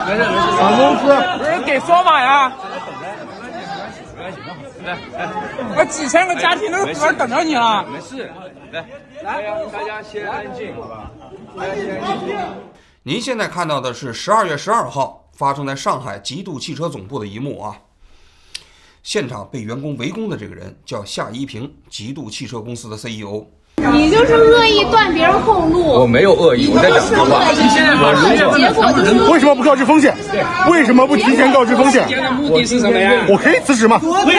没事，厂公司不是给说嘛呀？来，我几千个家庭都在这等着你了。没事，来，大家先安静，好吧？大家先安静。您现在看到的是12月12号发生在上海极度汽车总部的一幕啊。现场被员工围攻的这个人叫夏一平，极度汽车公司的 CEO。你就是恶意断别人后路。我没有恶意，我在讲实话。结果就是为什么不告知风险？为什么不提前告知风险？目的是什么呀？我可以辞职吗？为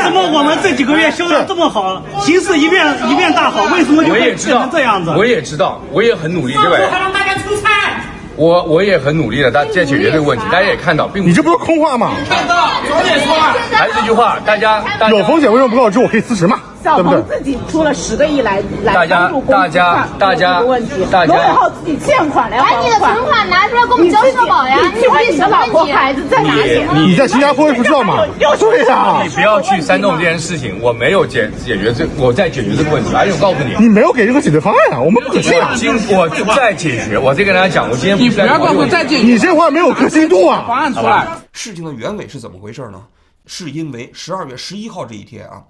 什么我们这几个月销量这么好，形势一片大好，为什么就会变成这样子？我也知道，我也很努力，对吧？还让大家出菜。我也很努力的，在解决这个问题。大家也看到，并不你这不是空话吗？看到，早点说。还是这句话，大家有风险为什么不告知？我可以辞职嘛？小鹏自己出了10个亿来帮助公司大家问题，罗永浩自己欠款来还把你的存款拿出来给我们交社保呀！请问你的老婆孩子在哪里？你在新加坡不知道吗？对呀，你不要去煽动这件事情，我没有解决这，我在解决这个问题，而且我告诉你，你没有给任何解决方案啊，我们不可信啊！我在解决，我再跟大家讲，我今天你不要告诉我再解决，你这话没有可信度啊！方案出来。事情的原委是怎么回事呢？是因为12月11号这一天啊，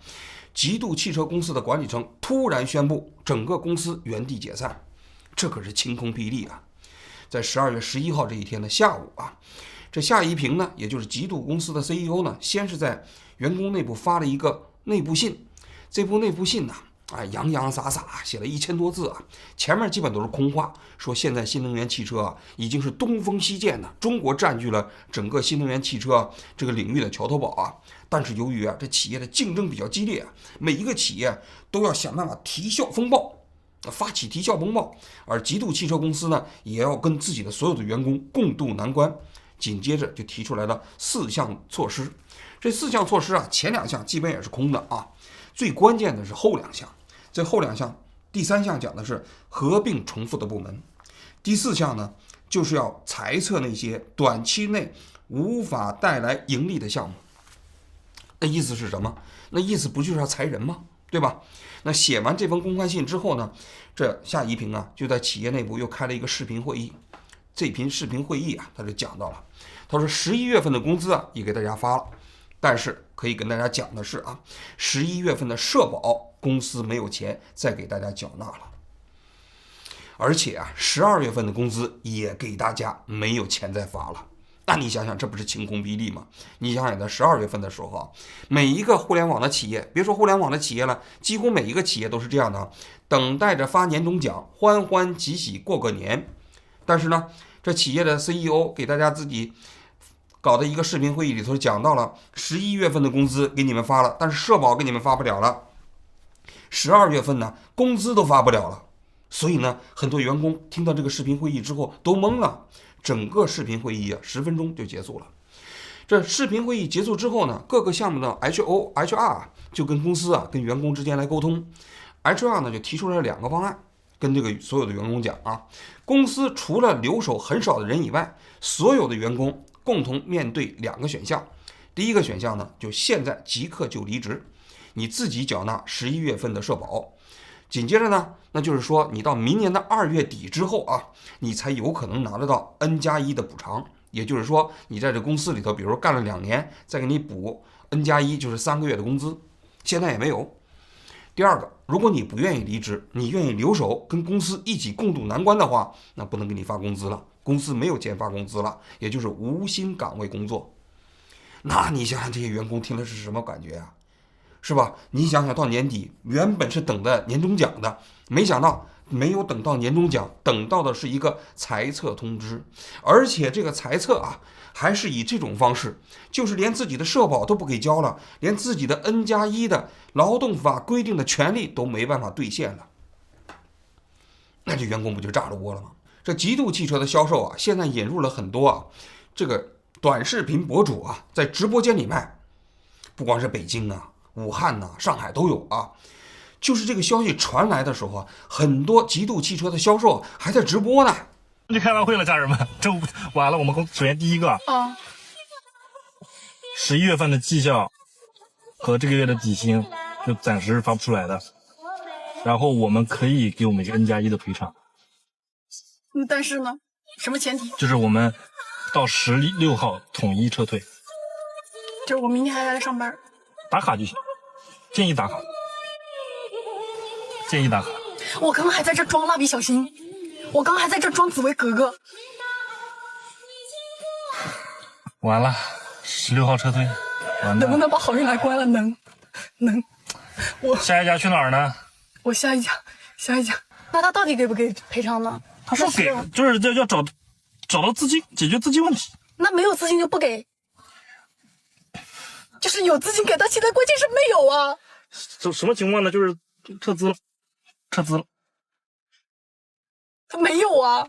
极度汽车公司的管理层突然宣布整个公司原地解散，这可是晴空霹雳啊！在12月11号这一天的下午啊，这夏一平呢，也就是极度公司的 CEO 呢，先是在员工内部发了一个内部信，这部内部信呢，洋洋洒洒写了1000多字啊，前面基本都是空话，说现在新能源汽车啊已经是东风西渐的，中国占据了整个新能源汽车这个领域的桥头堡啊。但是由于这企业的竞争比较激烈啊，每一个企业都要想办法啼笑风暴，发起啼笑风暴，而极度汽车公司呢，也要跟自己的所有的员工共度难关。紧接着就提出来了4项措施，这4项措施啊，前2项基本也是空的啊，最关键的是后2项。这后2项，第3项讲的是合并重复的部门，第4项呢，就是要裁撤那些短期内无法带来盈利的项目。那意思是什么？那意思不就是要裁人吗？对吧？那写完这封公开信之后呢，这夏一平啊就在企业内部又开了一个视频会议。这篇视频会议啊，他就讲到了，他说11月份的工资啊也给大家发了，但是可以跟大家讲的是啊，11月份的社保公司没有钱再给大家缴纳了，而且啊12月份的工资也给大家没有钱再发了。那你想想，这不是晴空霹雳吗？你想想，在12月份的时候啊，每一个互联网的企业，别说互联网的企业了，几乎每一个企业都是这样的，等待着发年终奖，欢欢喜喜过个年。但是呢，这企业的 CEO 给大家自己搞的一个视频会议里头讲到了，11月份的工资给你们发了，但是社保给你们发不了了，12月份呢工资都发不了了。所以呢，很多员工听到这个视频会议之后都懵了。整个视频会议啊10分钟就结束了。这视频会议结束之后呢，各个项目的 HR 就跟公司啊跟员工之间来沟通。HR 呢就提出来2个方案，跟这个所有的员工讲啊，公司除了留守很少的人以外，所有的员工共同面对2个选项。第一个选项呢，就现在即刻就离职，你自己缴纳11月份的社保。紧接着呢，那就是说你到明年的2月底之后啊，你才有可能拿得到 N+1 的补偿。也就是说，你在这公司里头，比如说干了2年，再给你补 N+1，就是3个月的工资。现在也没有。第二个，如果你不愿意离职，你愿意留守，跟公司一起共度难关的话，那不能给你发工资了，公司没有钱发工资了，也就是无薪岗位工作。那你想想，这些员工听的是什么感觉啊？是吧？你想想到年底，原本是等的年终奖的，没想到没有等到年终奖，等到的是一个裁撤通知，而且这个裁撤啊，还是以这种方式，就是连自己的社保都不给交了，连自己的 N+1 的劳动法规定的权利都没办法兑现了，那这员工不就炸了窝了吗？这极度汽车的销售啊，现在引入了很多啊，这个短视频博主啊，在直播间里卖，不光是北京啊。武汉呐、上海都有啊。就是这个消息传来的时候啊，很多极度汽车的销售还在直播呢。就开完会了，家人们，这完了。我们首先第一个，11月份的绩效和这个月的底薪就暂时发不出来的，然后我们可以给我们一个 N+1的赔偿。但是呢，什么前提？就是我们到16号统一撤退。就是我明天还来上班，打卡就行，建议打卡，建议打卡。我刚刚还在这装蜡笔小新，我刚刚还在这装紫薇格格。完了，16号撤退，完能不能把好运来关了？能。我下一家去哪儿呢？我下一家。那他到底给不给赔偿呢？他说给，就是要找到资金，解决资金问题。那没有资金就不给。就是有资金给他，现在关键是没有啊。什么情况呢？就是撤资了。他没有啊，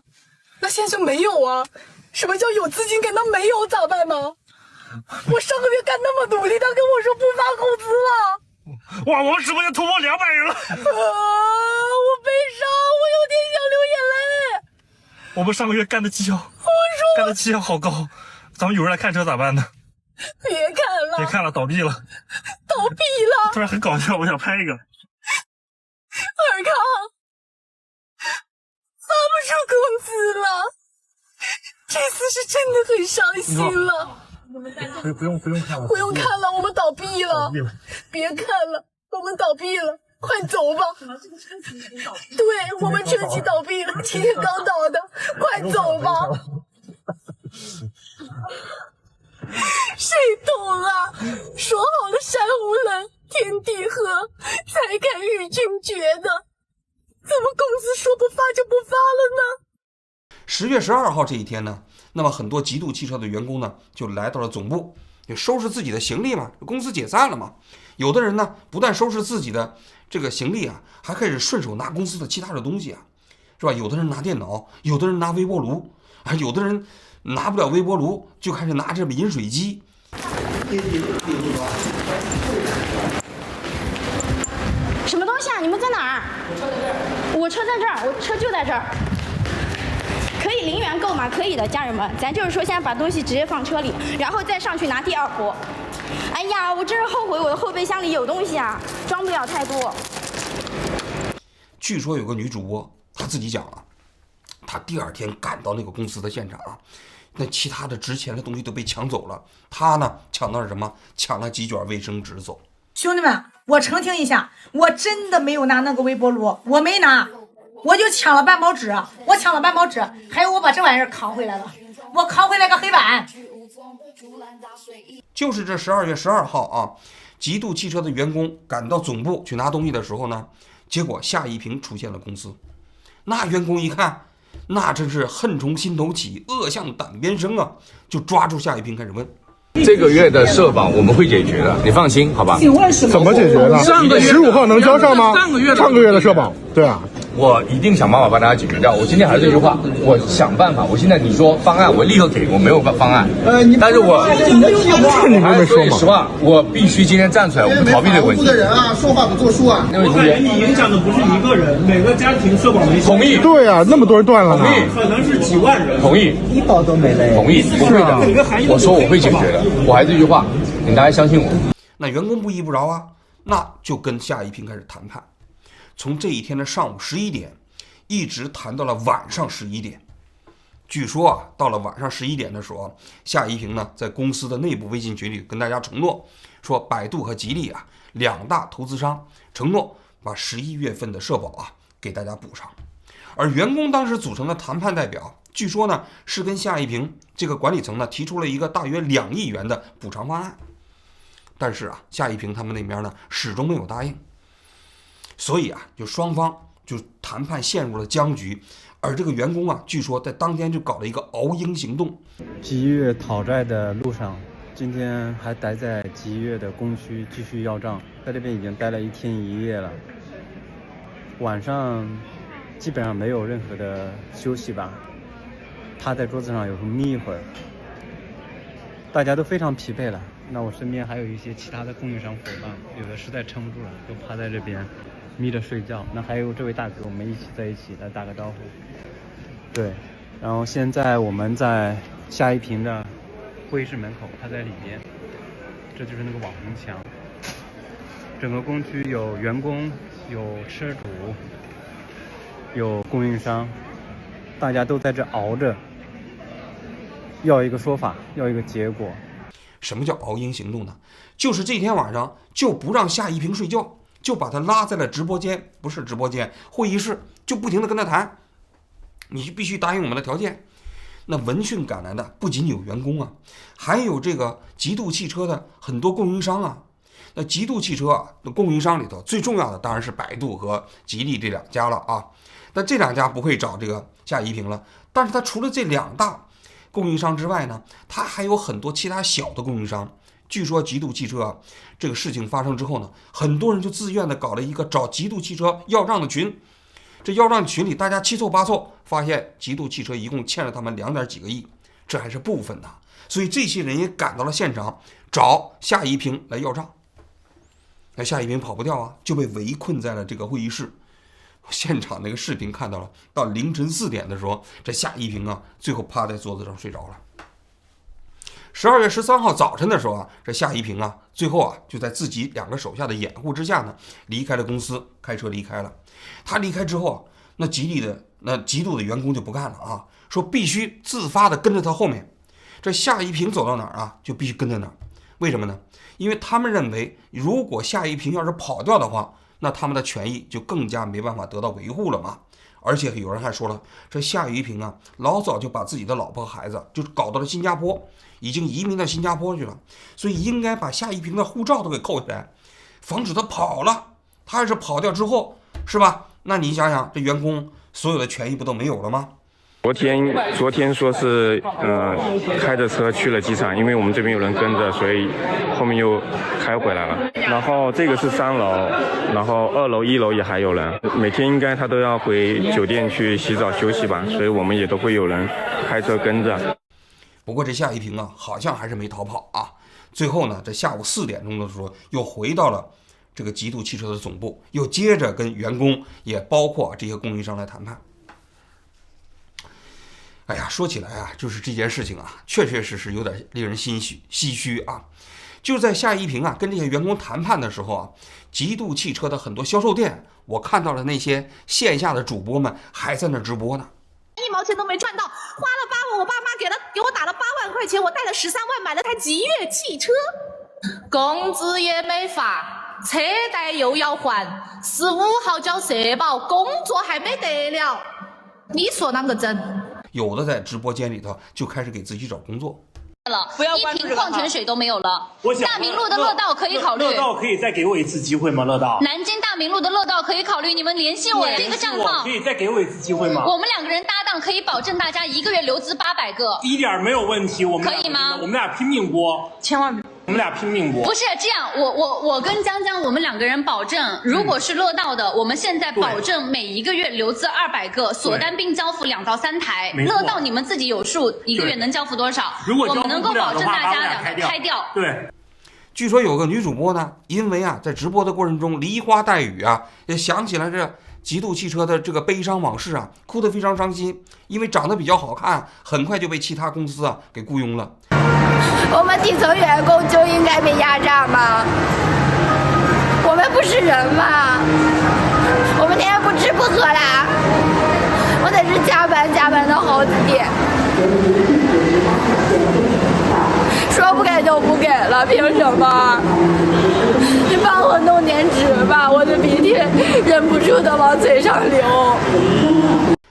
那现在就没有啊。什么叫有资金给？那没有咋办呢？我上个月干那么努力，他跟我说不发工资了。哇，我们直播间突破200人了。我悲伤，我有点想流眼泪。我们上个月干的绩效好高，咱们有人来看车咋办呢？别看了，倒闭了。突然很搞笑，我想拍一个。尔康，发不出工资了，这次是真的很伤心了。不用看了，不用看了，我们倒闭了。别看了，我们倒闭了，快走吧。对，我们车企倒闭了，今天刚倒的，快走吧。谁懂啊？说好了山无棱，天地合，才敢与君绝的，怎么公司说不发就不发了呢？10月12号这一天呢，那么很多极度汽车的员工呢，就来到了总部，就收拾自己的行李嘛，公司解散了嘛。有的人呢，不但收拾自己的这个行李啊，还开始顺手拿公司的其他的东西啊，是吧？有的人拿电脑，有的人拿微波炉，有的人拿不了微波炉，就开始拿这饮水机。什么东西啊？你们在哪儿？我车在这儿，我车就在这儿。可以零元购吗？可以的，家人们，咱就是说现在把东西直接放车里，然后再上去拿第2波。哎呀，我真是后悔我的后备箱里有东西啊，装不了太多。据说有个女主播，她自己讲了，她第2天赶到那个公司的现场啊，那其他的值钱的东西都被抢走了，她呢抢到了什么？抢了几卷卫生纸走。兄弟们，我澄清一下，我真的没有拿那个微波炉，我没拿。我就抢了半包纸，还有我把这玩意儿扛回来了，我扛回来个黑板。就是这12月12号啊，极度汽车的员工赶到总部去拿东西的时候呢，结果夏一平出现了公司。那员工一看，那真是恨从心头起，恶向胆边生啊，就抓住夏一平开始问。这个月的社保我们会解决的，你放心，好吧？怎么解决呢？15号能交上吗？上个月的社保，对啊。我一定想办法帮大家解决掉。我今天还是这句话，我想办法。我现在你说方案，我立刻给，我没有方案。但是我你还没说嘛？说实话，我必须今天站出来，我不逃避这个问题。的人啊，说话不作数啊。那位同学，你影响的不是一个人，每个家庭社保没同意。对啊，那么多人断了呢。同意，可能是几万人。同意，医保都没了。同意，不会的。我说我会解决的，我还是这句话，请大家相信我。那员工不依不饶啊，那就跟夏一平开始谈判，从这一天的上午11点。一直谈到了晚上11点。据说啊，到了晚上11点的时候，夏一平呢在公司的内部微信群里跟大家承诺说，百度和吉利啊2大投资商承诺把11月份的社保啊给大家补上。而员工当时组成的谈判代表，据说呢是跟夏一平这个管理层呢提出了一个大约2亿元的补偿方案，但是啊夏一平他们那边呢始终没有答应，所以啊就双方就谈判陷入了僵局，而这个员工啊，据说在当天就搞了一个熬鹰行动。吉悦讨债的路上，今天还待在吉悦的工区继续要账，在这边已经待了1天1夜了。晚上基本上没有任何的休息吧，趴在桌子上有时候眯一会儿。大家都非常疲惫了。那我身边还有一些其他的供应商伙伴，有的实在撑不住了，都趴在这边。眯着睡觉，那还有这位大哥，我们一起在一起来打个招呼。对，然后现在我们在夏一平的会议室门口，他在里面，这就是那个网红墙。整个工区有员工，有车主，有供应商，大家都在这熬着，要一个说法，要一个结果。什么叫熬鹰行动呢？就是这天晚上就不让夏一平睡觉，就把他拉在了直播间，不是直播间，会议室，就不停地跟他谈，你必须答应我们的条件。那闻讯赶来的不仅有员工啊，还有这个极度汽车的很多供应商啊。那极度汽车啊，那供应商里头最重要的当然是百度和吉利这两家了啊。那这两家不会找这个夏一平了，但是他除了这两大供应商之外呢，他还有很多其他小的供应商。据说极度汽车啊，这个事情发生之后呢，很多人就自愿的搞了一个找极度汽车要账的群。这要账群里大家七凑八凑，发现极度汽车一共欠了他们2点几个亿，这还是部分的。所以这些人也赶到了现场，找夏一平来要账。那夏一平跑不掉啊，就被围困在了这个会议室。现场那个视频看到了，到凌晨4点的时候，这夏一平啊，最后趴在桌子上睡着了。12月13号早晨的时候啊，这夏一平啊，最后啊，就在自己2个手下的掩护之下呢，离开了公司，开车离开了。他离开之后啊，那极度的员工就不干了啊，说必须自发的跟着他后面。这夏一平走到哪儿啊，就必须跟在哪儿。为什么呢？因为他们认为，如果夏一平要是跑掉的话，那他们的权益就更加没办法得到维护了嘛。而且有人还说了，这夏一平啊，老早就把自己的老婆和孩子就搞到了新加坡，已经移民到新加坡去了，所以应该把夏一平的护照都给扣下来，防止他跑了。他要是跑掉之后，是吧？那你想想，这员工所有的权益不都没有了吗？昨天说是开着车去了机场，因为我们这边有人跟着，所以后面又开回来了。然后这个是3楼，然后2楼、1楼也还有人。每天应该他都要回酒店去洗澡休息吧，所以我们也都会有人开车跟着。不过这夏一平啊，好像还是没逃跑啊。最后呢，在下午4点钟的时候，又回到了这个极度汽车的总部，又接着跟员工，也包括这些供应商来谈判。哎呀，说起来啊，就是这件事情啊，确确实实有点令人唏嘘啊。就在夏一平啊跟这些员工谈判的时候啊，极度汽车的很多销售店，我看到了那些线下的主播们还在那直播呢。1毛钱都没赚到，花了8万，我爸妈给我打了8万块钱，我带了13万买了台极越汽车，工资也没发，车贷又要还，15号交社保，工作还没得了，你说啷个整？有的在直播间里头就开始给自己找工作。1瓶矿泉水都没有了。大明路的乐道可以考虑。乐道可以再给我一次机会吗？乐道。南京大明路的乐道可以考虑，你们联系我这个账号。可以再给我一次机会吗？我们2个人搭档，可以保证大家1个月留资800个。一点没有问题，我们可以吗？我们俩拼命播，千万。我们俩拼命播。不是这样，我跟江江，我们2个人保证，如果是乐道的，我们现在保证每1个月留资200个，锁单并交付2到3台。乐道你们自己有数，1个月能交付多少？我们能够保证大家2个开掉。对。据说有个女主播呢，因为啊在直播的过程中梨花带雨啊，也想起了这极度汽车的这个悲伤往事啊，哭得非常伤心。因为长得比较好看，很快就被其他公司啊给雇佣了。我们底层员工就应该被压榨吗？我们不是人吗？我们天天不吃不喝啦，我在这加班到好几点，说不给就不给了，凭什么？你帮我弄点纸吧，我的鼻涕忍不住的往嘴上流。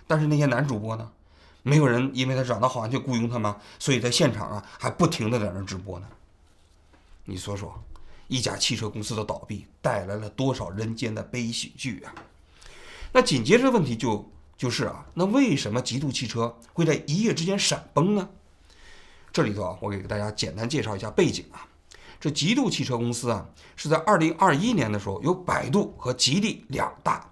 但是那些男主播呢？没有人因为他长得好看就雇佣他吗？所以在现场啊还不停的在那直播呢。你说说，一家汽车公司的倒闭带来了多少人间的悲喜剧啊？那紧接着的问题就是啊，那为什么极度汽车会在一夜之间闪崩呢？这里头啊，我给大家简单介绍一下背景啊。这极度汽车公司啊，是在2021年的时候由百度和吉利2大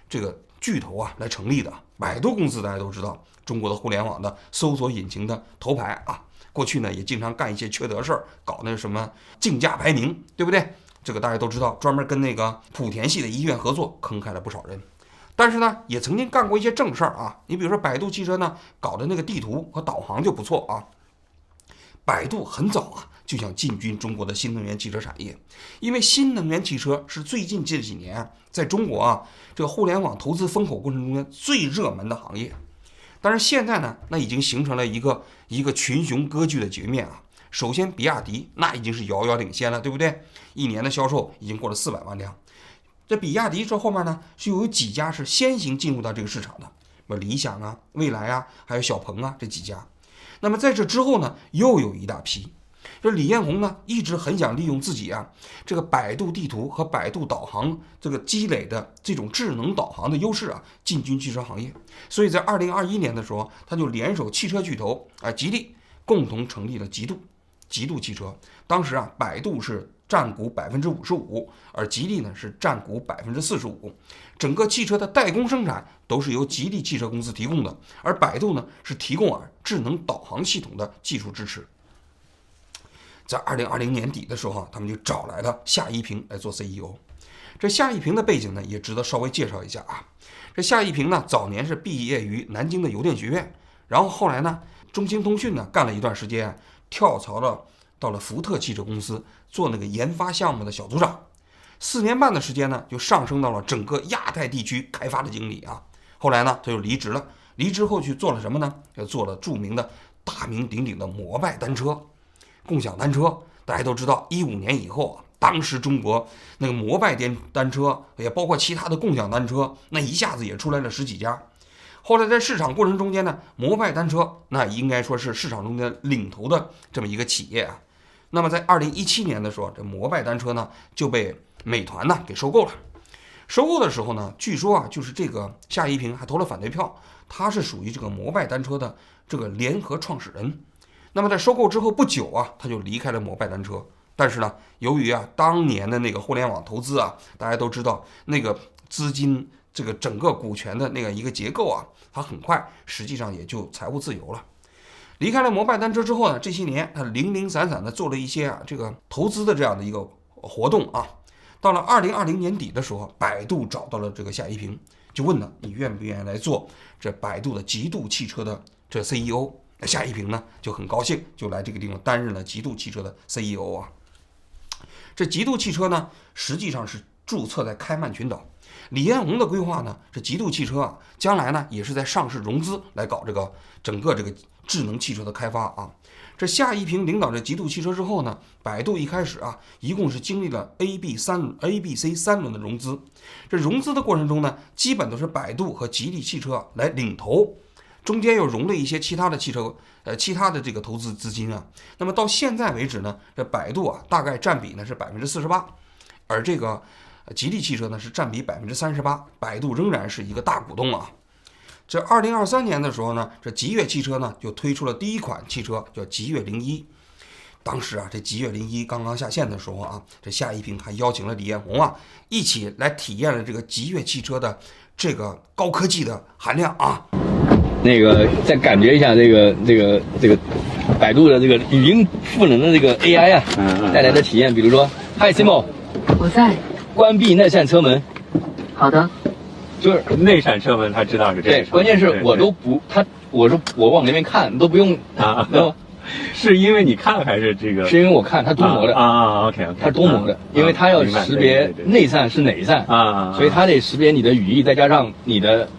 这个巨头啊来成立的。百度公司大家都知道，中国的互联网的搜索引擎的头牌啊，过去呢也经常干一些缺德事儿，搞那什么竞价排名，对不对？这个大家都知道，专门跟那个莆田系的医院合作，坑害了不少人。但是呢，也曾经干过一些正事儿啊。你比如说百度汽车呢，搞的那个地图和导航就不错啊。百度很早啊就想进军中国的新能源汽车产业，因为新能源汽车是最近这几年在中国啊这个互联网投资风口过程中间最热门的行业。但是现在呢，那已经形成了一个群雄割据的局面啊。首先，比亚迪那已经是遥遥领先了，对不对？一年的销售已经过了400万辆。这比亚迪这后面呢，是有几家是先行进入到这个市场的，什么理想啊、蔚来啊，还有小鹏啊这几家。那么在这之后呢，又有一大批。这李彦宏呢，一直很想利用自己啊这个百度地图和百度导航这个积累的这种智能导航的优势啊，进军汽车行业。所以在2021年的时候，他就联手汽车巨头吉利，共同成立了极度汽车。当时啊，百度是占股55%，而吉利呢是占股45%。整个汽车的代工生产都是由吉利汽车公司提供的，而百度呢是提供智能导航系统的技术支持。在2020年底的时候，他们就找来了夏一平来做 CEO。这夏一平的背景呢，也值得稍微介绍一下啊。这夏一平呢，早年是毕业于南京的邮电学院，然后后来呢，中兴通讯呢干了一段时间，跳槽到了福特汽车公司做那个研发项目的小组长。4年半的时间呢，就上升到了整个亚太地区开发的经理啊。后来呢，他就离职了。离职后去做了什么呢？就做了著名的大名鼎鼎的摩拜单车。共享单车，大家都知道，15年以后啊，当时中国那个摩拜单车，也包括其他的共享单车，那一下子也出来了10几家。后来在市场过程中间呢，摩拜单车那应该说是市场中间领头的这么一个企业啊。那么在2017年的时候，这摩拜单车呢就被美团呢给收购了。收购的时候呢，据说啊，就是这个夏一平还投了反对票，他是属于这个摩拜单车的这个联合创始人。那么在收购之后不久啊，他就离开了摩拜单车。但是呢，由于啊当年的那个互联网投资啊，大家都知道那个资金这个整个股权的那个一个结构啊，他很快实际上也就财务自由了。离开了摩拜单车之后呢，这些年他零零散散的做了一些这个投资的这样的一个活动啊。到了2020年底的时候，百度找到了这个夏一平，就问他你愿不愿意来做这百度的极度汽车的这 CEO。夏一平呢就很高兴，就来这个地方担任了极度汽车的 CEO 啊。这极度汽车呢，实际上是注册在开曼群岛。李彦宏的规划呢，这极度汽车啊，将来呢也是在上市融资来搞这个整个这个智能汽车的开发啊。这夏一平领导这极度汽车之后呢，百度一开始啊，一共是经历了 A、B、C 三轮的融资。这融资的过程中呢，基本都是百度和吉利汽车来领头。中间又融了一些其他的汽车，其他的这个投资资金啊。那么到现在为止呢，这百度啊大概占比呢是48%，而这个吉利汽车呢是占比38%，百度仍然是一个大股东啊。这2023年的时候呢，这极越汽车呢就推出了第一款汽车，叫极越01。当时啊，这极越01刚刚下线的时候啊，这夏一平还邀请了李彦宏啊一起来体验了这个极越汽车的这个高科技的含量啊。那个再感觉一下这个百度的这个语音赋能的这个 AI 啊带来的体验，比如说 Hi Simo， 我在。关闭那扇车门。好的。就是那扇车门他知道是这个。对，关键是我都不我说我往那边看都不用啊，是因为你看还是这个？是因为我看它多模的OK， 它多模的，因为它要识别内扇是哪一扇啊，所以它得识别你的语义，再加上你的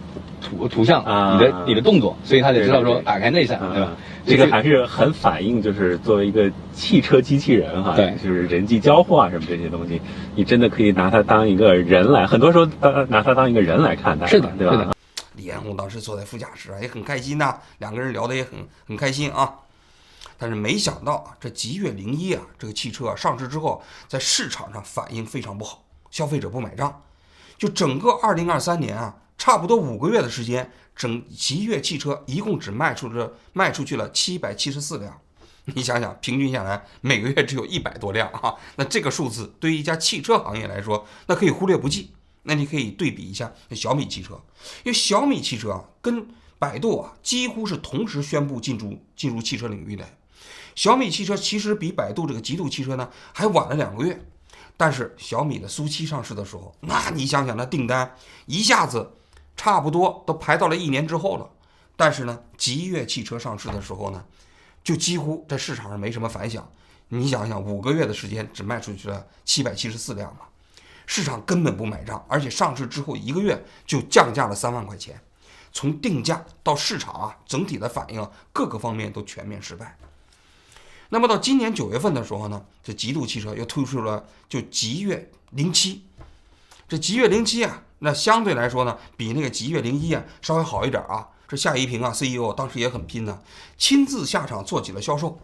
图像啊，你的动作，所以他得知道说打开内扇，对吧？这个还是很反映，就是作为一个汽车机器人哈，对，就是人机交互啊什么这些东西，你真的可以拿它当一个人来，很多时候拿它当一个人来看待，是的，对吧？李彦宏当时坐在副驾驶啊，也很开心呐，两个人聊得也很开心啊。但是没想到啊，这极越01啊，这个汽车上市之后，在市场上反应非常不好，消费者不买账。就整个2023年啊，差不多5个月的时间，极越汽车一共只卖出去了774辆。你想想，平均下来每个月只有100多辆啊，那这个数字对于一家汽车行业来说，那可以忽略不计。那你可以对比一下小米汽车，因为小米汽车啊跟百度啊几乎是同时宣布进入汽车领域的。小米汽车其实比百度这个极度汽车呢还晚了2个月，但是小米的苏7上市的时候，那你想想那订单一下子差不多都排到了1年之后了。但是呢，极越汽车上市的时候呢，就几乎在市场上没什么反响。你想想5个月的时间只卖出去了774辆嘛。市场根本不买账，而且上市之后1个月就降价了3万块钱。从定价到市场啊，整体的反应啊，各个方面都全面失败。那么到今年9月份的时候呢，这极度汽车又推出了就极越07。这极越07啊，那相对来说呢，比那个极越01啊稍微好一点啊。这夏一平啊 CEO 当时也很拼呢，亲自下场做起了销售。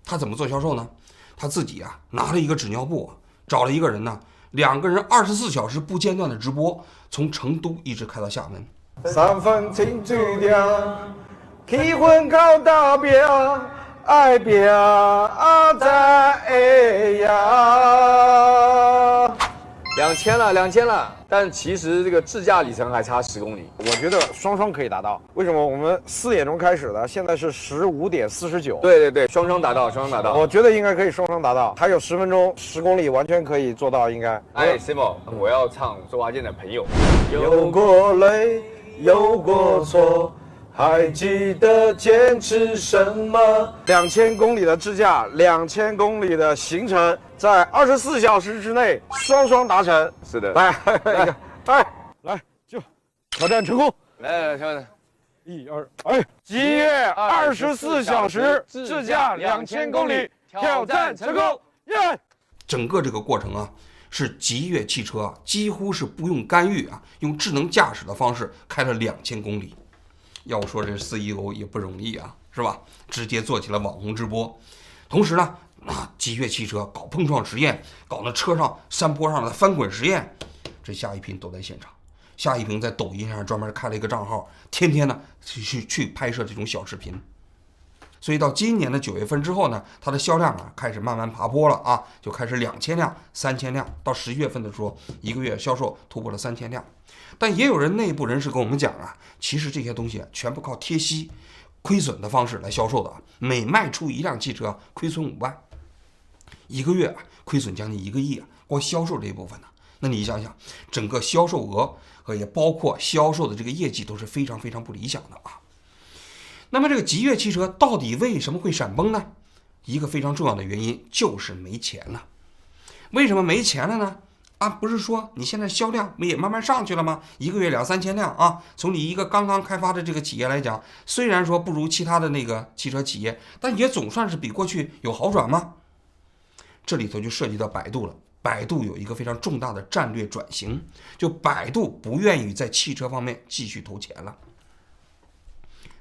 他怎么做销售呢？他自己啊拿了一个纸尿布，找了一个人呢，2个人24小时不间断的直播，从成都一直开到厦门。3分情注定，结婚靠大表，爱表在呀。2000了，但其实这个自驾里程还差10公里。我觉得双双可以达到。为什么？我们4点钟开始的，现在是15点49。对，双双达到。我觉得应该可以双双达到，还有10分钟，10公里完全可以做到，应该。Simon， 我要唱周华健的《朋友》。有过泪，有过错，还记得坚持什么？2000公里的自驾，2000公里的行程，在24小时之内双双达成。是的，来，就挑战成功。来，挑战，1、2，极越24小时自驾2000公里，挑战成功！耶！整个这个过程啊，是极越汽车啊，几乎是不用干预啊，用智能驾驶的方式开了2000公里。要说这 CEO 也不容易啊，是吧？直接做起了网红直播，同时呢，极越汽车搞碰撞实验，搞那车上山坡上的翻滚实验，这夏一平都在现场。夏一平在抖音上专门开了一个账号，天天呢去拍摄这种小视频。所以到今年的9月份之后呢，它的销量啊开始慢慢爬坡了啊，就开始2000辆、3000辆，到11月份的时候，一个月销售突破了3000辆。但也有人内部人士跟我们讲啊，其实这些东西全部靠贴息、亏损的方式来销售的，每卖出1辆汽车亏损5万，一个月亏损将近1个亿啊，光销售这一部分呢。那你想想，整个销售额和也包括销售的这个业绩都是非常非常不理想的啊。那么这个极越汽车到底为什么会闪崩呢？一个非常重要的原因就是没钱了。为什么没钱了呢？不是说你现在销量也慢慢上去了吗？一个月2、3千辆啊！从你一个刚刚开发的这个企业来讲，虽然说不如其他的那个汽车企业，但也总算是比过去有好转吗？这里头就涉及到百度了。百度有一个非常重大的战略转型，就百度不愿意在汽车方面继续投钱了。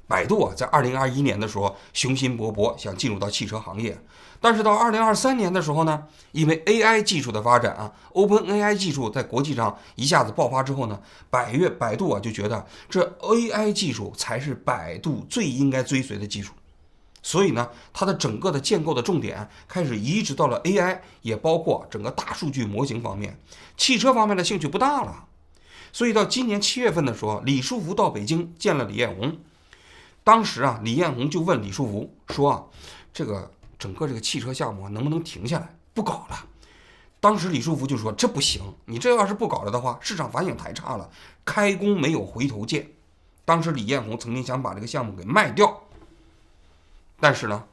百度啊，在2021年的时候雄心勃勃想进入到汽车行业，但是到2023年的时候呢，因为 AI 技术的发展啊 ，OpenAI 技术在国际上一下子爆发之后呢，百度啊就觉得这 AI 技术才是百度最应该追随的技术，所以呢，它的整个的建构的重点开始移植到了 AI， 也包括整个大数据模型方面，汽车方面的兴趣不大了。所以到今年7月份的时候，李书福到北京见了李彦宏。当时啊，李彦宏就问李书福说啊，这个整个这个汽车项目能不能停下来，不搞了？当时李书福就说这不行，你这要是不搞了的话，市场反应太差了，开弓没有回头箭。当时李彦宏曾经想把这个项目给卖掉，但是呢，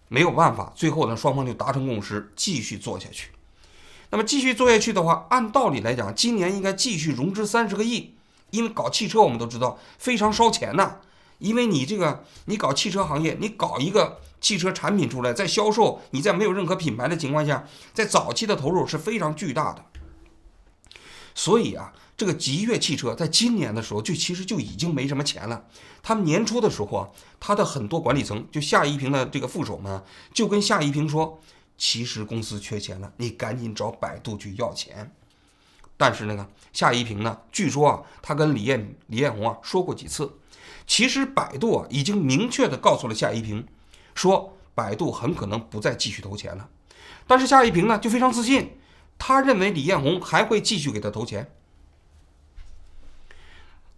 没有办法，最后呢，双方就达成共识，继续做下去。那么继续做下去的话，按道理来讲，今年应该继续融资30个亿，因为搞汽车我们都知道非常烧钱呐。因为你搞汽车行业，你搞一个汽车产品出来，在销售，你在没有任何品牌的情况下，在早期的投入是非常巨大的。所以啊，这个极越汽车在今年的时候其实就已经没什么钱了。他们年初的时候啊，他的很多管理层就夏一平的这个副手们就跟夏一平说，其实公司缺钱了，你赶紧找百度去要钱。但是那个夏一平呢，据说啊，他跟李彦宏啊说过几次。其实百度啊已经明确的告诉了夏一平，说百度很可能不再继续投钱了。但是夏一平呢就非常自信，他认为李彦宏还会继续给他投钱。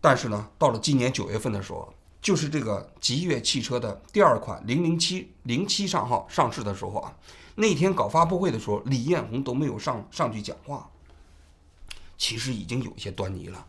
但是呢，到了今年9月份的时候，就是这个极越汽车的第2款007上号上市的时候啊，那天搞发布会的时候，李彦宏都没有上去讲话，其实已经有一些端倪了。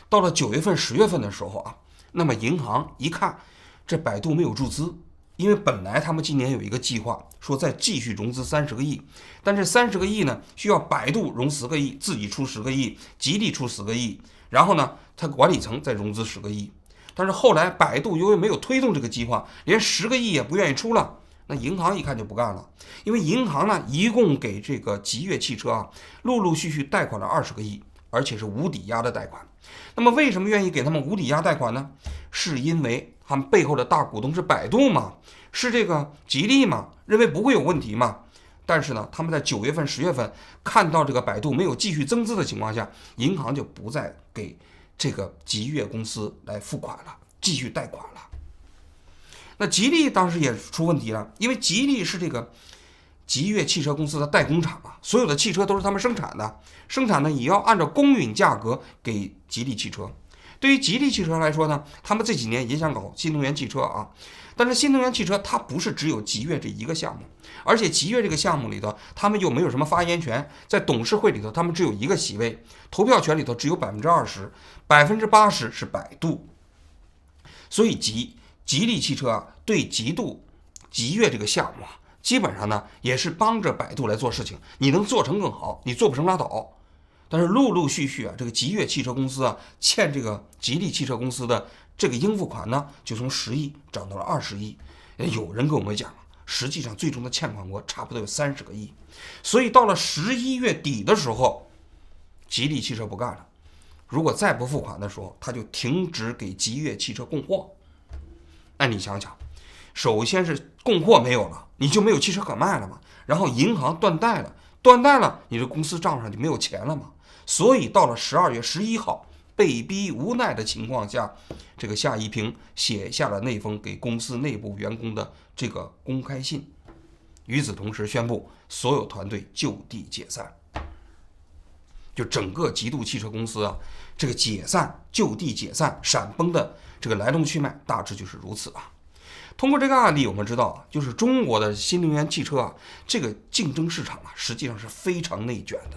到了9月份、10月份的时候啊，那么银行一看这百度没有注资，因为本来他们今年有一个计划，说再继续融资30个亿，但这30个亿呢，需要百度融10个亿，自己出10个亿，吉利出10个亿，然后呢，他管理层再融资10个亿。但是后来百度由于没有推动这个计划，连10个亿也不愿意出了。那银行一看就不干了，因为银行呢一共给这个吉悦汽车啊陆陆续续贷款了20个亿，而且是无抵押的贷款。那么为什么愿意给他们无抵押贷款呢？是因为他们背后的大股东是百度嘛，是这个吉利嘛，认为不会有问题嘛。但是呢，他们在9月份、10月份看到这个百度没有继续增资的情况下，银行就不再给这个吉悦公司来付款了，继续贷款了。那吉利当时也出问题了，因为吉利是这个吉悦汽车公司的代工厂啊，所有的汽车都是他们生产的，生产呢也要按照公允价格给吉利汽车。对于吉利汽车来说呢，他们这几年也想搞新能源汽车啊，但是新能源汽车它不是只有吉悦这一个项目，而且吉悦这个项目里头，他们又没有什么发言权，在董事会里头他们只有1个席位，投票权里头只有20%，80%是百度。所以吉利汽车啊，对吉悦这个项目啊，基本上呢也是帮着百度来做事情，你能做成更好，你做不成拉倒。但是陆陆续续啊，这个吉悦汽车公司啊欠这个吉利汽车公司的这个应付款呢，就从10亿涨到了20亿。有人跟我们讲，实际上最终的欠款额差不多有30个亿。所以到了11月底的时候，吉利汽车不干了，如果再不付款的时候，他就停止给吉悦汽车供货。那你想想，首先是供货没有了，你就没有汽车可卖了嘛，然后银行断贷了，你这公司账上就没有钱了嘛。所以到了12月11号，被逼无奈的情况下，这个夏一平写下了那封给公司内部员工的这个公开信，与此同时宣布所有团队就地解散。就整个吉利汽车公司啊，这个解散、就地解散、闪崩的这个来龙去脉大致就是如此啊。通过这个案例，我们知道啊，就是中国的新能源汽车啊，这个竞争市场啊，实际上是非常内卷的。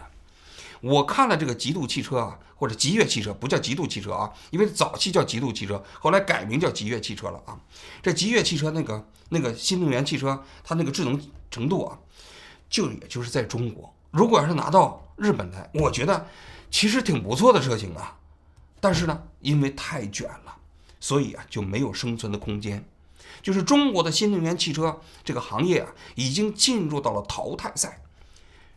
我看了这个吉利汽车啊，或者吉悦汽车，不叫吉利汽车啊，因为早期叫吉利汽车，后来改名叫吉悦汽车了啊。这吉悦汽车那个新能源汽车，它那个智能程度啊，也就是在中国，如果要是拿到日本来，我觉得其实挺不错的车型啊。但是呢，因为太卷了，所以啊就没有生存的空间。就是中国的新能源汽车这个行业啊，已经进入到了淘汰赛。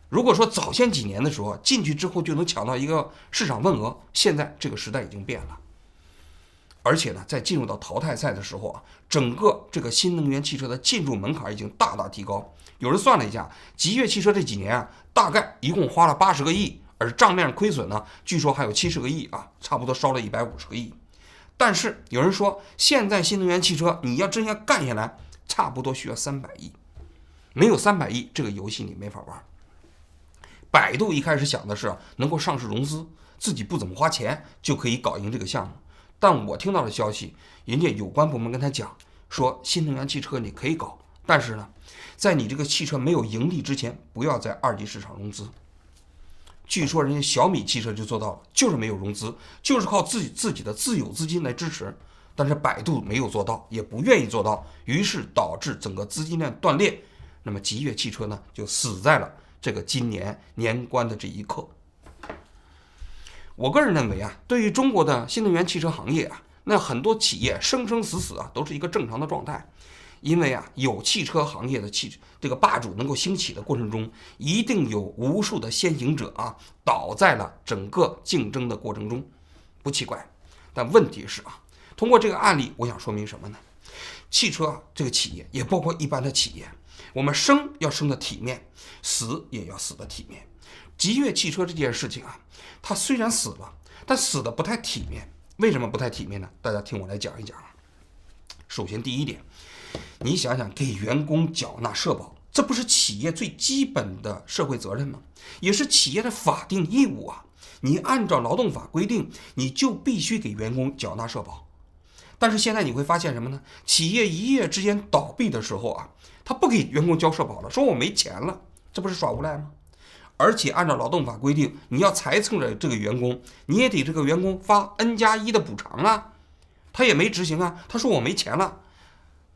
如果说早先几年的时候进去之后就能抢到一个市场份额，现在这个时代已经变了。而且呢，在进入到淘汰赛的时候啊，整个这个新能源汽车的进入门槛已经大大提高。有人算了一下，吉悦汽车这几年啊，大概一共花了80个亿，而账面亏损呢，据说还有70个亿啊，差不多烧了150个亿。但是有人说，现在新能源汽车你要真要干下来，差不多需要300亿，没有300亿，这个游戏你没法玩。百度一开始想的是能够上市融资，自己不怎么花钱就可以搞赢这个项目。但我听到的消息，人家有关部门跟他讲说，新能源汽车你可以搞，但是呢，在你这个汽车没有盈利之前，不要在2级市场融资。据说人家小米汽车就做到了，就是没有融资，就是靠自己的自有资金来支持。但是百度没有做到，也不愿意做到，于是导致整个资金链断裂。那么吉悦汽车呢，就死在了这个今年年关的这一刻。我个人认为啊，对于中国的新能源汽车行业啊，那很多企业生生死死啊，都是一个正常的状态。因为啊，有汽车行业的这个霸主能够兴起的过程中，一定有无数的先行者啊，倒在了整个竞争的过程中，不奇怪。但问题是啊，通过这个案例，我想说明什么呢？汽车这个企业，也包括一般的企业，我们生要生的体面，死也要死的体面。吉悦汽车这件事情啊，它虽然死了，但死的不太体面。为什么不太体面呢？大家听我来讲一讲啊。首先第一点，你想想，给员工缴纳社保，这不是企业最基本的社会责任吗？也是企业的法定义务啊！你按照劳动法规定，你就必须给员工缴纳社保。但是现在你会发现什么呢？企业一夜之间倒闭的时候啊，他不给员工交社保了，说我没钱了，这不是耍无赖吗？而且按照劳动法规定，你要裁撤了这个员工，你也得这个员工发 N+1的补偿啊。他也没执行啊，他说我没钱了。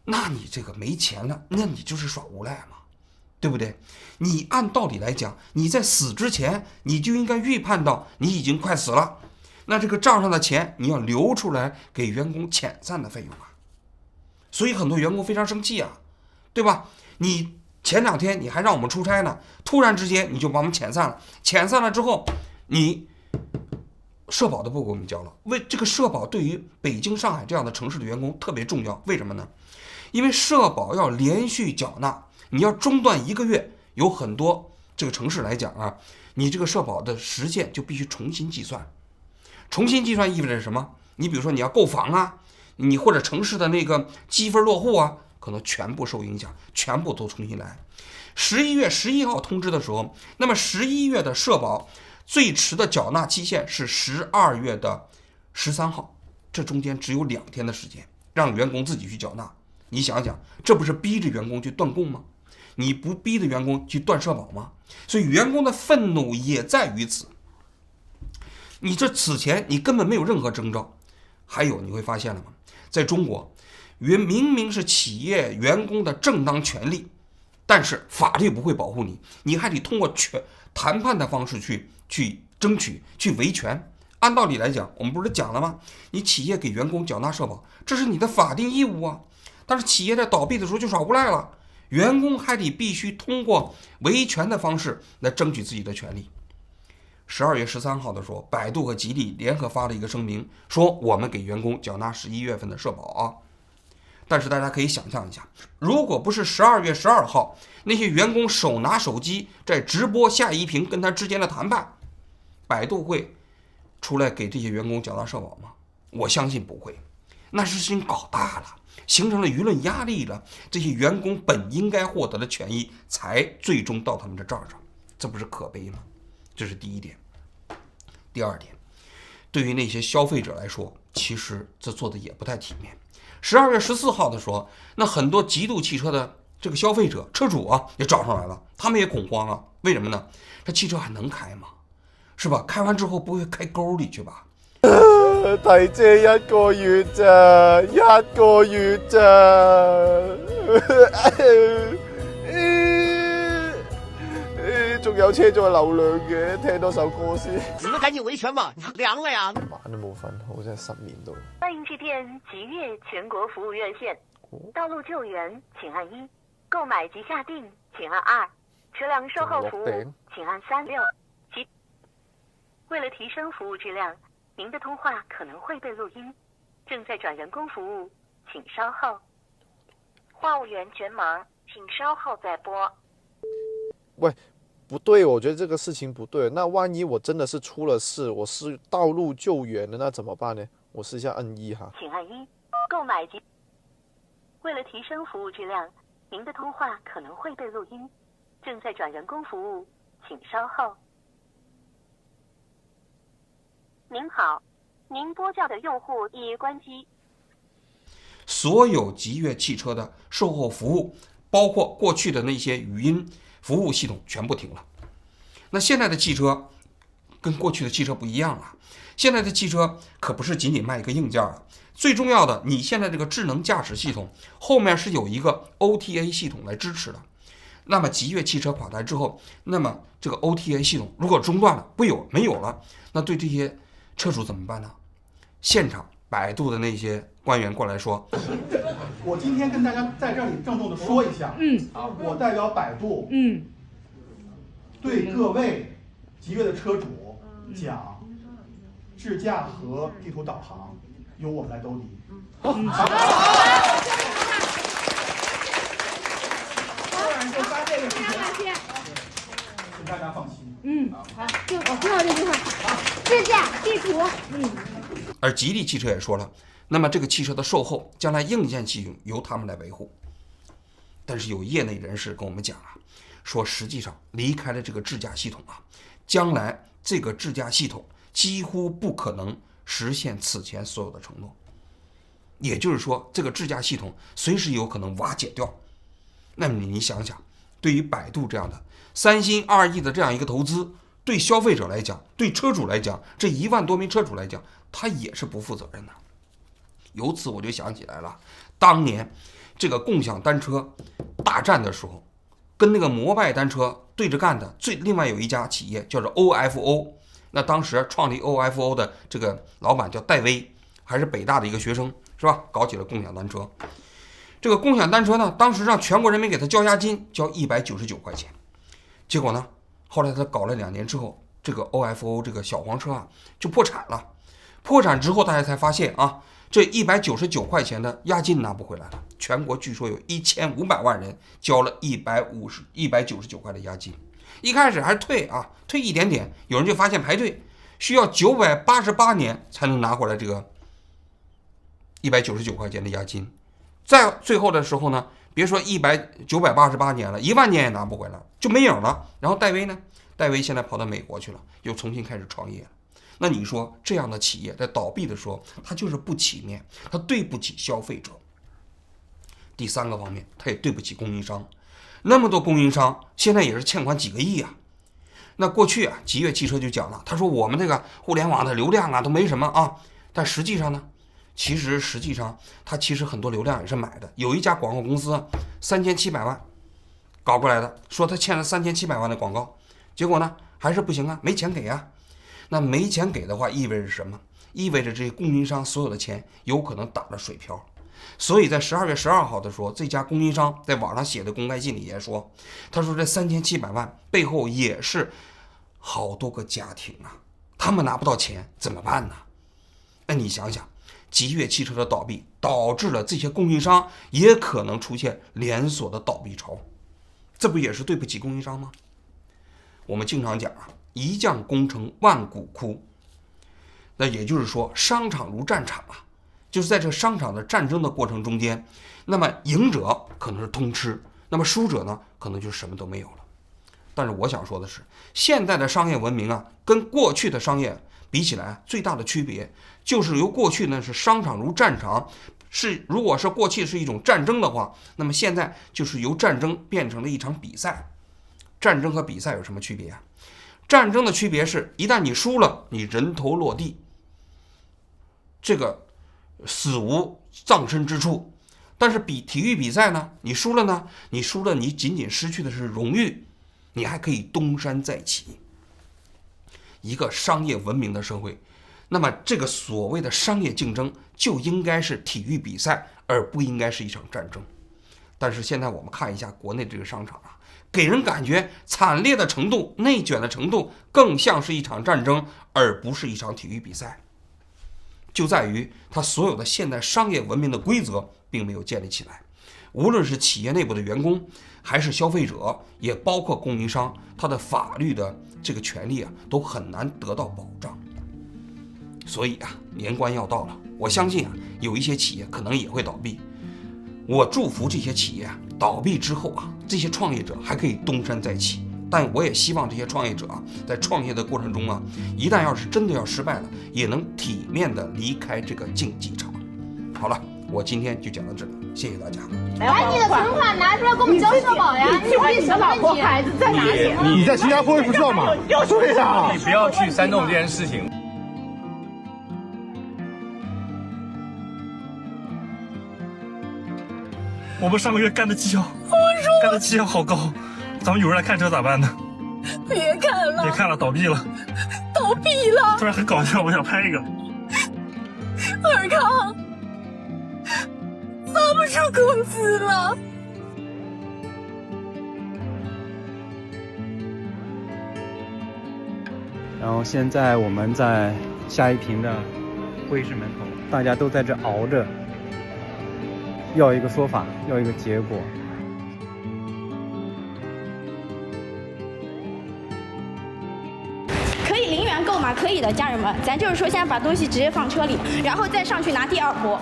那你这个没钱了，那你就是耍无赖嘛，对不对？你按道理来讲，你在死之前，你就应该预判到你已经快死了，那这个账上的钱你要留出来给员工遣散的费用啊。所以很多员工非常生气啊，对吧？你前2天你还让我们出差呢，突然之间你就把我们遣散了，遣散了之后，你社保都不给我们交了。为这个社保对于北京、上海这样的城市的员工特别重要，为什么呢？因为社保要连续缴纳，你要中断1个月，有很多这个城市来讲啊，你这个社保的时限就必须重新计算。重新计算意味着什么？你比如说你要购房啊，你或者城市的那个积分落户啊，可能全部受影响，全部都重新来。11月11号通知的时候，那么11月的社保最迟的缴纳期限是12月的13号，这中间只有2天的时间，让员工自己去缴纳。你想想，这不是逼着员工去断供吗？你不逼着员工去断社保吗？所以员工的愤怒也在于此。你这此前你根本没有任何征兆。还有你会发现了吗？在中国，明明是企业员工的正当权利，但是法律不会保护你，你还得通过谈判的方式去争取、去维权。按道理来讲，我们不是讲了吗？你企业给员工缴纳社保，这是你的法定义务啊。但是企业在倒闭的时候就耍无赖了，员工还得必须通过维权的方式来争取自己的权利。12月13号的时候，百度和吉利联合发了一个声明，说我们给员工缴纳11月份的社保啊。但是大家可以想象一下，如果不是12月12号那些员工手拿手机在直播夏一平跟他之间的谈判，百度会出来给这些员工缴纳社保吗？我相信不会。那事情搞大了，形成了舆论压力了，这些员工本应该获得的权益才最终到他们的账上，这不是可悲吗？这是第一点。第二点，对于那些消费者来说，其实这做的也不太体面。12月14号的时候，那很多极度汽车的这个消费者车主啊也找上来了，他们也恐慌了。为什么呢？这汽车还能开吗？是吧？开完之后不会开沟里去吧？提借1個月咋，1個月咋。仲有車載流量嘅，聽多首歌先。你們趕緊維權吧，涼了呀！晚都冇瞓好，真係失眠到。歡迎致電吉悅全國服務熱線，道路救援請按1，購買及下訂請按2，車輛售後服務請按36。為了提升服務質量，您的通話可能會被錄音，正在轉人工服務，請稍後。話務員全忙，請稍後再撥。喂。不对，我觉得这个事情不对。那万一我真的是出了事，我是道路救援的，那怎么办呢？我试一下按1哈。请按1，购买及。为了提升服务质量，您的通话可能会被录音，正在转人工服务，请稍后。您好，您拨叫的用户已关机。所有吉悦汽车的售后服务，包括过去的那些语音服务系统全部停了。那现在的汽车跟过去的汽车不一样了，现在的汽车可不是仅仅卖一个硬件了，最重要的，你现在这个智能驾驶系统后面是有一个 OTA 系统来支持的。那么吉悦汽车垮台之后，那么这个 OTA 系统如果中断了，没有了，那对这些车主怎么办呢？现场百度的那些官员过来说，我今天跟大家在这里郑重的说一下，我代表百度，对各位吉悦的车主讲，智驾和地图导航由我们来兜底。就发这个事情，请大家放心。好，听好这句话。智驾地图，而吉利汽车也说了，那么这个汽车的售后将来硬件系统由他们来维护。但是有业内人士跟我们讲啊，说实际上离开了这个智驾系统啊，将来这个智驾系统几乎不可能实现此前所有的承诺。也就是说，这个智驾系统随时有可能瓦解掉。那么你想想，对于百度这样的3心2意的这样一个投资，对消费者来讲，对车主来讲，这1万多名车主来讲，他也是不负责任的。由此我就想起来了，当年这个共享单车大战的时候，跟那个摩拜单车对着干的另外有一家企业叫做 OFO，那当时创立 OFO 的这个老板叫戴威，还是北大的一个学生，是吧？搞起了共享单车。这个共享单车呢，当时让全国人民给他交押金，交199块钱。结果呢，后来他搞了2年之后，这个 OFO 这个小黄车啊就破产了。破产之后，大家才发现啊，这199块钱的押金拿不回来了。全国据说有1500万人交了199块的押金。一开始还是退啊，退一点点，有人就发现排队需要988年才能拿回来这个199块钱的押金。在最后的时候呢，别说988年了，10000年也拿不回来，就没影了。然后戴威呢？戴威现在跑到美国去了，又重新开始创业了。那你说这样的企业在倒闭的时候，它就是不起面，它对不起消费者。第3个方面，它也对不起供应商。那么多供应商现在也是欠款几个亿啊。那过去啊，吉悦汽车就讲了，他说我们这个互联网的流量啊都没什么啊，但实际上呢，实际上它其实很多流量也是买的。有一家广告公司3700万搞过来的，说他欠了3700万的广告，结果呢还是不行啊，没钱给啊。那没钱给的话，意味着什么？意味着这些供应商所有的钱有可能打了水漂。所以在12月12号的时候，这家供应商在网上写的公开信里也说，他说这3700万背后也是好多个家庭啊，他们拿不到钱怎么办呢？那你想想，吉悦汽车的倒闭导致了这些供应商也可能出现连锁的倒闭潮，这不也是对不起供应商吗？我们经常讲啊，一将功成万骨枯。那也就是说，商场如战场啊，就是在这个商场的战争的过程中间，那么赢者可能是通吃，那么输者呢，可能就什么都没有了。但是我想说的是，现在的商业文明啊，跟过去的商业比起来，最大的区别就是由过去呢是商场如战场，如果是过去是一种战争的话，那么现在就是由战争变成了一场比赛。战争和比赛有什么区别啊？战争的区别是，一旦你输了，你人头落地，这个死无葬身之处。但是体育比赛呢，你输了呢，你仅仅失去的是荣誉，你还可以东山再起。一个商业文明的社会，那么这个所谓的商业竞争就应该是体育比赛，而不应该是一场战争。但是现在我们看一下国内这个商场啊，给人感觉惨烈的程度、内卷的程度更像是一场战争，而不是一场体育比赛。就在于它所有的现代商业文明的规则并没有建立起来，无论是企业内部的员工，还是消费者，也包括供应商，他的法律的这个权利啊，都很难得到保障。所以啊，年关要到了，我相信啊，有一些企业可能也会倒闭。我祝福这些企业啊，倒闭之后啊，这些创业者还可以东山再起。但我也希望这些创业者啊，在创业的过程中啊，一旦要是真的要失败了，也能体面的离开这个竞技场。好了，我今天就讲到这里，谢谢大家。把你的存款拿出来给我们交社保呀！你问你的老婆孩子在哪里？你在新加坡不知道吗？对呀，你不要去煽动这件事情。我们上个月干的绩效好高，咱们有人来看车咋办呢？别看了，倒闭了。突然很搞笑，我想拍一个。尔康，发不出工资了。然后现在我们在下一平的会议室门口，大家都在这熬着，要一个说法，要一个结果。可以零元购吗？可以的，家人们，咱就是说，现在把东西直接放车里，然后再上去拿第二波。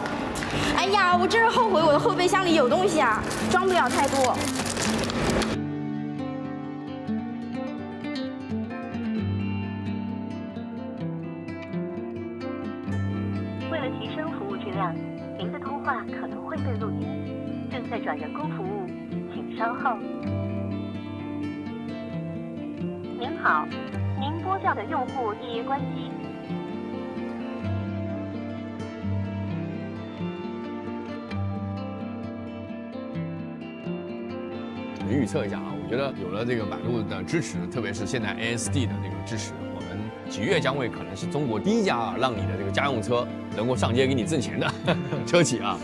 哎呀，我真是后悔我的后备箱里有东西啊，装不了太多。为了提升服务质量，您的通话可能会被录音，正在转人工服务，请稍后。您好，您拨叫的用户已关机。预测一下啊，我觉得有了这个百度的支持，特别是现在 ASD 的这个支持，我们极越将会可能是中国第一家让你的这个家用车能够上街给你挣钱的车企啊。